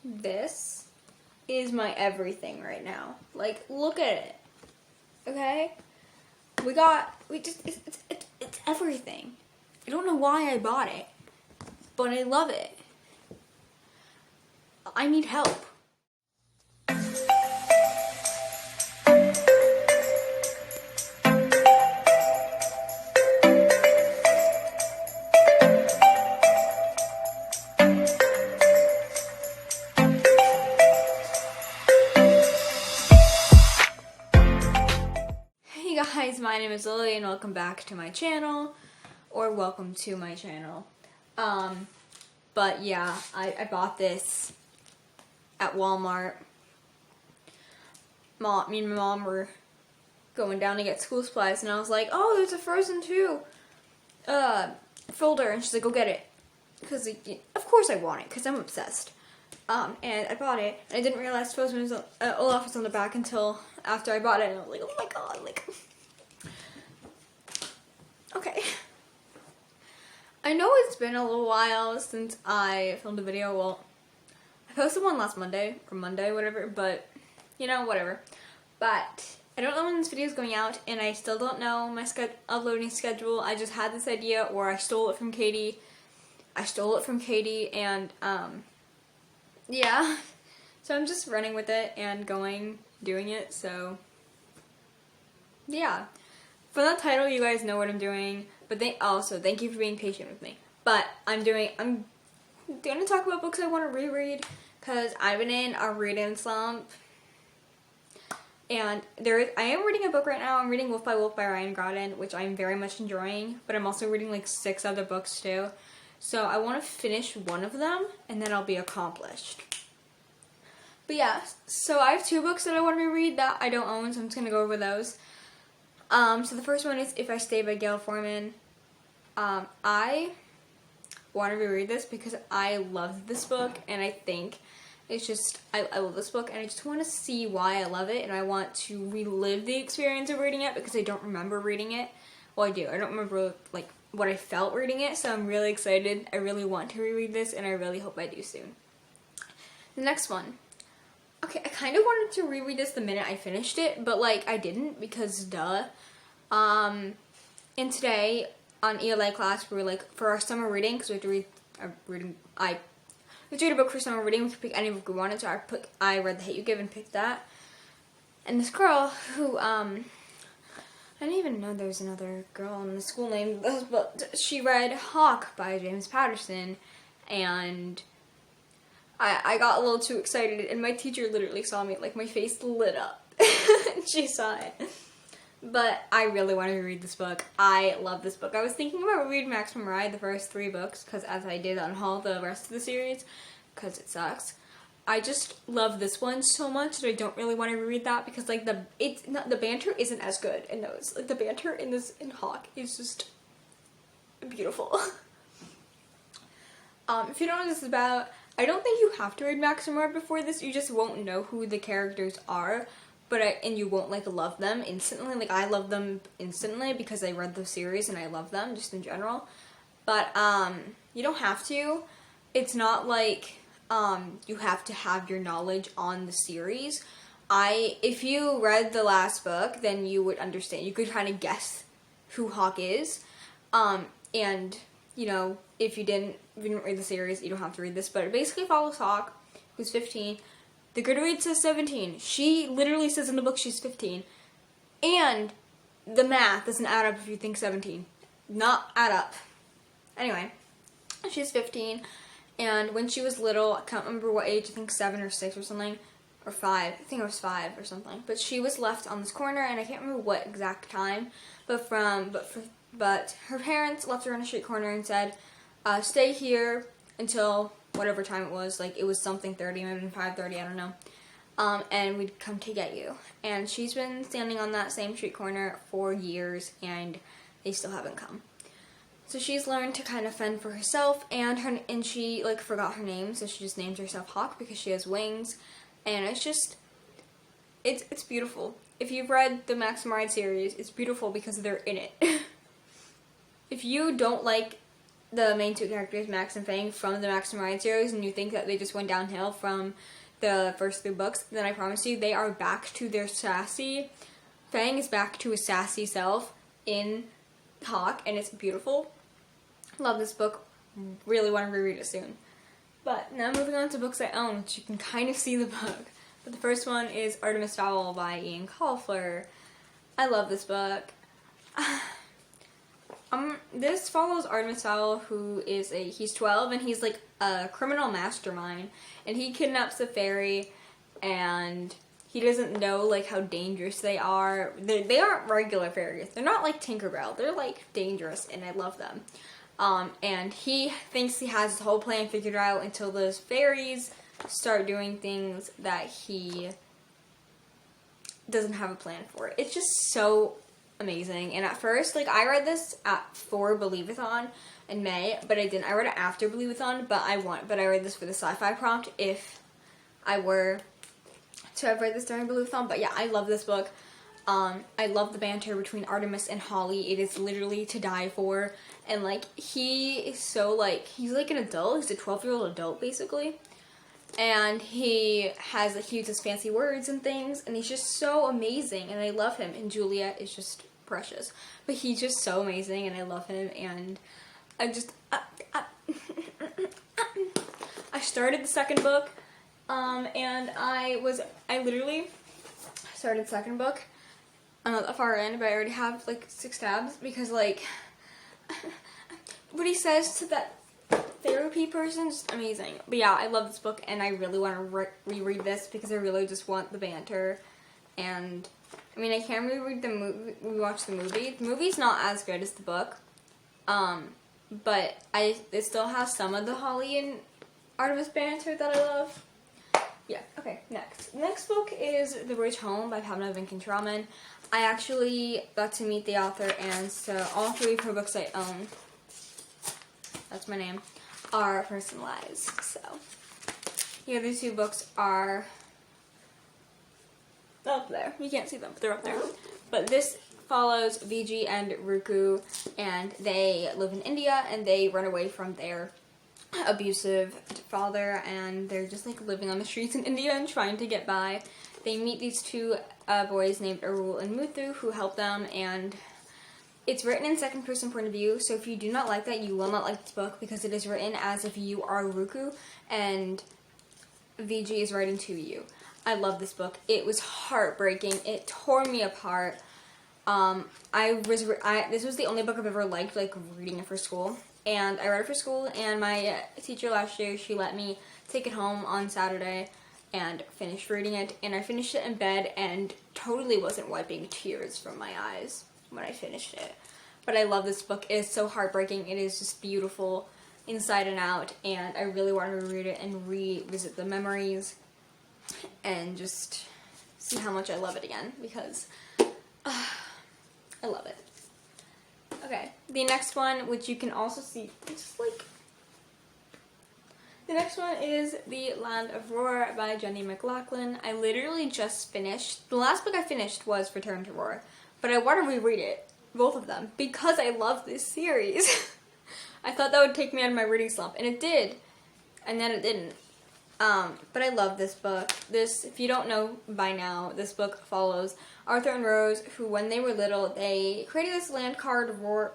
This is my everything right now. Like, look at it. Okay? It's everything. I don't know why I bought it, but I love it. I need help. Hey guys, my name is Lily and welcome back to my channel, or welcome to my channel. But yeah, I bought this at Walmart. Me and my mom were going down to get school supplies and I was like, oh, there's a Frozen 2 folder, and she's like, go get it. Because of course I want it, because I'm obsessed. And I bought it, and I didn't realize Frozen was Olaf was on the back until after I bought it, and I was like, oh my god, like, okay. I know it's been a little while since I filmed a video. Well, I posted one last Monday, or Monday, whatever, but, you know, whatever. But I don't know when this video is going out, and I still don't know my uploading schedule. I just had this idea, or I stole it from Katie. And, yeah. So I'm just running with it and doing it, so, yeah. For that title, you guys know what I'm doing, but thank you for being patient with me. But I'm going to talk about books I want to reread, because I've been in a reading slump. And I am reading a book right now. I'm reading Wolf by Wolf by Ryan Godden, which I'm very much enjoying, but I'm also reading like 6 other books too. So I want to finish one of them, and then I'll be accomplished. But yeah, so I have 2 books that I want to reread that I don't own, so I'm just going to go over those. So the first one is If I Stay by Gail Forman. I want to reread this because I love this book, and I think it's just, I love this book, and I just want to see why I love it, and I want to relive the experience of reading it because I don't remember reading it. Well, I do. I don't remember, like, what I felt reading it, so I'm really excited. I really want to reread this, and I really hope I do soon. The next one. Okay, I kind of wanted to reread this the minute I finished it, but, like, I didn't because, duh. And today, on ELA class, we were, like, for our summer reading, because we have to read a book for summer reading. We could pick any book we wanted, so I read The Hate U Give and picked that. And this girl who, I didn't even know there was another girl in the school named this, but she read Hawk by James Patterson, and I got a little too excited, and my teacher literally saw me, like, my face lit up. She saw it. But I really want to read this book. I love this book. I was thinking about reading Maximum Ride, the first 3 books, because as I did on all the rest of the series, because it sucks. I just love this one so much that I don't really want to reread that because, like, the banter isn't as good in those. Like, the banter in Hawk is just beautiful. If you don't know what this is about, I don't think you have to read Maximum Ride before this. You just won't know who the characters are, and you won't, like, love them instantly. Like, I love them instantly because I read the series and I love them just in general. But you don't have to. It's not like you have to have your knowledge on the series. If you read the last book, then you would understand. You could kind of guess who Hawk is. And, you know, if you didn't read the series, you don't have to read this. But it basically follows Hawk, who's 15. The Goodreads says 17. She literally says in the book she's 15. And the math doesn't add up if you think 17. Not add up. Anyway, she's 15. And when she was little, I can't remember what age, I think 7 or 6 or something, or 5, I think it was 5 or something, but she was left on this corner, and I can't remember what exact time, but her parents left her on a street corner and said, stay here until whatever time it was, like, it was something 30, maybe 5:30, I don't know, and we'd come to get you, and she's been standing on that same street corner for years, and they still haven't come. So she's learned to kind of fend for herself, and she, like, forgot her name, so she just named herself Hawk because she has wings, and it's just, it's beautiful. If you've read the Maximum Ride series, it's beautiful because they're in it. If you don't like the main two characters, Max and Fang, from the Max and Ryan series, and you think that they just went downhill from the first 3 books, then I promise you they are back to their sassy. Fang is back to a sassy self in Hawk, and it's beautiful. Love this book. Really want to reread it soon. But now moving on to books I own, which you can kind of see the book. But the first one is Artemis Fowl by Ian Colfer. I love this book. This follows Artemis Fowl, who is he's 12 and he's like a criminal mastermind, and he kidnaps a fairy, and he doesn't know like how dangerous they are. They aren't regular fairies. They're not like Tinkerbell. They're like dangerous, and I love them. And he thinks he has his whole plan figured out until those fairies start doing things that he doesn't have a plan for. It's just so amazing. And at first, like, I read this for Believeathon in May, but I didn't. I read it after Believeathon, but I read this for the sci-fi prompt if I were to have read this during Believeathon. But yeah, I love this book. I love the banter between Artemis and Holly. It is literally to die for. And, like, he is so, like, he's like an adult. He's a 12-year-old adult, basically. And he uses fancy words and things, and he's just so amazing, and I love him. And Juliet is just precious. But he's just so amazing, and I love him, and I just... I started the second book, and I literally started the second book. I'm not that far in, but I already have, like, 6 tabs, because, like... what he says to that therapy person is just amazing. But yeah, I love this book, and I really want to reread this because I really just want the banter. And I mean, I can reread the movie, rewatch the movie. The movie's not as good as the book, but it still has some of the Holly and Artemis banter that I love. Yeah. Okay. Next book is The Bridge Home by Pamela Vinkentraman. I actually got to meet the author, and so all 3 of her books I own, that's my name, are personalized. So the other 2 books are up there. You can't see them, but they're up there. But this follows Vijay and Ruku, and they live in India, and they run away from their abusive father, and they're just like living on the streets in India and trying to get by. They meet these 2 boys named Arul and Muthu who help them, and it's written in second-person point of view, so if you do not like that, you will not like this book, because it is written as if you are Ruku, and Vijay is writing to you. I love this book. It was heartbreaking. It tore me apart. This was the only book I've ever liked, like, reading it for school, and I read it for school, and my teacher last year, she let me take it home on Saturday and finish reading it, and I finished it in bed and totally wasn't wiping tears from my eyes when I finished it. But I love this book. It is so heartbreaking. It is just beautiful inside and out, and I really want to reread it and revisit the memories and just see how much I love it again, because I love it. Okay, the next one, which you can also see, it's like... The next one is The Land of Roar by Jenny McLaughlin. I literally just finished... The last book I finished was Return to Roar, but I want to reread it, both of them, because I love this series. I thought that would take me out of my reading slump, and it did, and then it didn't. But I love this book. If you don't know by now, this book follows Arthur and Rose, who when they were little, they created this land called Roar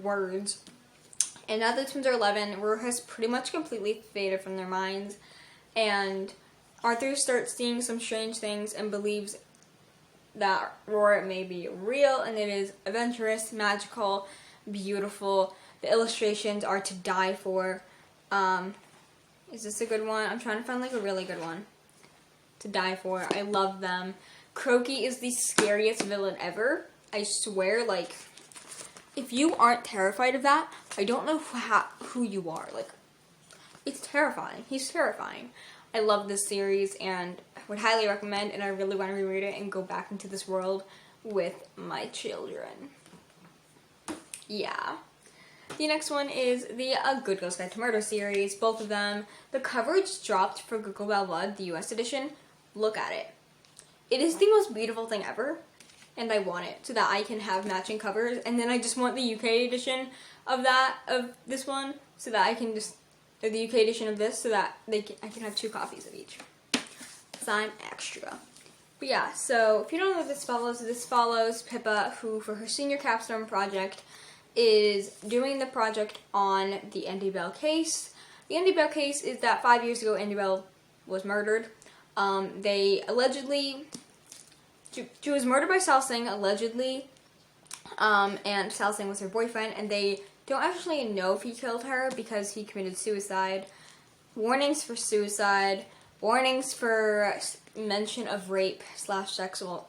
Words. And now the twins are 11, Roar has pretty much completely faded from their minds. And Arthur starts seeing some strange things and believes that Roar may be real, and it is adventurous, magical, beautiful. The illustrations are to die for. Is this a good one? I'm trying to find like a really good one to die for. I love them. Croaky is the scariest villain ever. I swear, like, if you aren't terrified of that, I don't know who you are. Like, it's terrifying. He's terrifying. I love this series and would highly recommend, and I really want to reread it and go back into this world with my children. Yeah. The next one is the Good Girls Guide to Murder series. Both of them. The coverage dropped for Google Bad Blood, the US edition. Look at it. It is the most beautiful thing ever. and I want it so that I can have matching covers. And then I just want the UK edition of this one, so that I can just, or the UK edition of this, so that I can have 2 copies of each. Because I'm extra. But yeah, so if you don't know what this follows Pippa, who for her senior capstone project is doing the project on the Andy Bell case. The Andy Bell case is that 5 years ago Andy Bell was murdered. They allegedly, she was murdered by Sal Singh, allegedly, and Sal Singh was her boyfriend, and they don't actually know if he killed her because he committed suicide. Warnings for suicide, warnings for mention of rape / sexual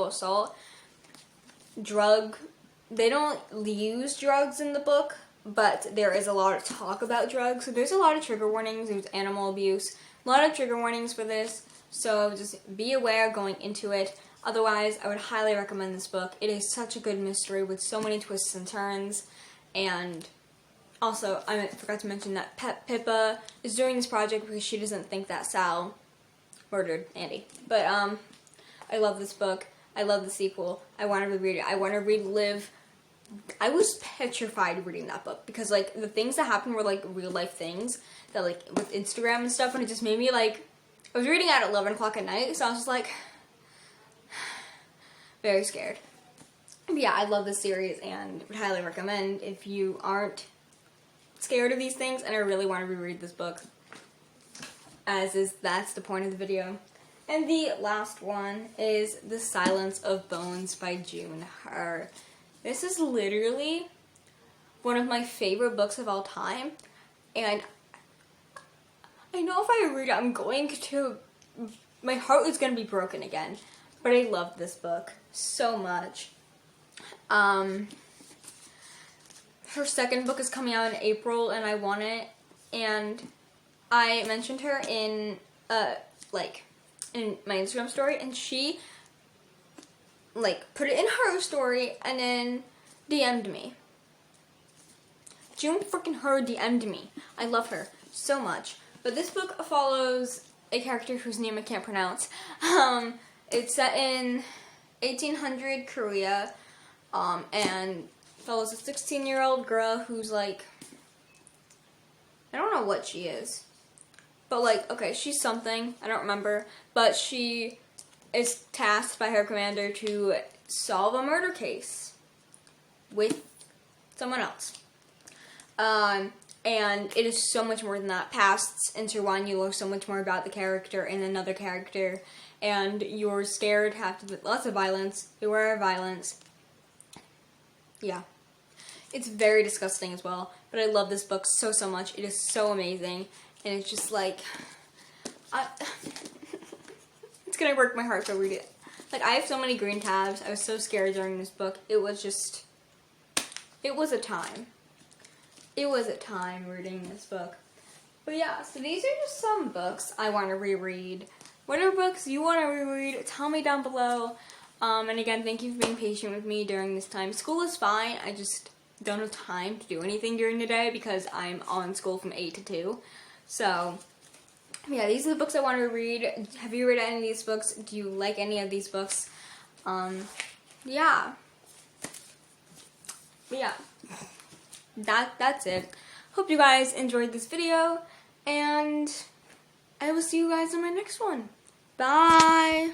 assault, they don't use drugs in the book, but there is a lot of talk about drugs, so there's a lot of trigger warnings. There's animal abuse, a lot of trigger warnings for this, so just be aware going into it. Otherwise, I would highly recommend this book. It is such a good mystery with so many twists and turns. And also, I forgot to mention that Pippa is doing this project because she doesn't think that Sal murdered Andy. But I love this book. I love the sequel. I want to reread it. I want to relive. I was petrified reading that book because, like, the things that happened were, like, real life things that, like, with Instagram and stuff, and it just made me, like, I was reading at 11 o'clock at night, so I was just, like, very scared. But yeah, I love this series and would highly recommend if you aren't scared of these things and I really want to reread this book. That's the point of the video. And the last one is The Silence of Bones by June Her. This is literally one of my favorite books of all time, and I know if I read it, my heart is going to be broken again, but I love this book so much. Her second book is coming out in April, and I want it, and I mentioned her in my Instagram story, and she put it in her story and then DM'd me. June freaking her DM'd me. I love her so much. But this book follows a character whose name I can't pronounce. It's set in 1800 Korea, and follows a 16-year-old girl who's I don't know what she is. But okay, she's something. I don't remember. But she is tasked by her commander to solve a murder case with someone else. And it is so much more than that. Pasts intertwine, you learn so much more about the character and another character, and you're scared, lots of violence, beware of violence. Yeah. It's very disgusting as well, but I love this book so much. It is so amazing, and it's just it's gonna break my heart to read it. I have so many green tabs. I was so scared during this book. It was a time. It was a time reading this book. But yeah, so these are just some books I want to reread. Whatever books you want to reread, tell me down below. And again, thank you for being patient with me during this time. School is fine. I just don't have time to do anything during the day because I'm on school from 8 to 2. So, yeah, these are the books I want to read. Have you read any of these books? Do you like any of these books? Yeah. But yeah. That's it. Hope you guys enjoyed this video, and I will see you guys in my next one. Bye!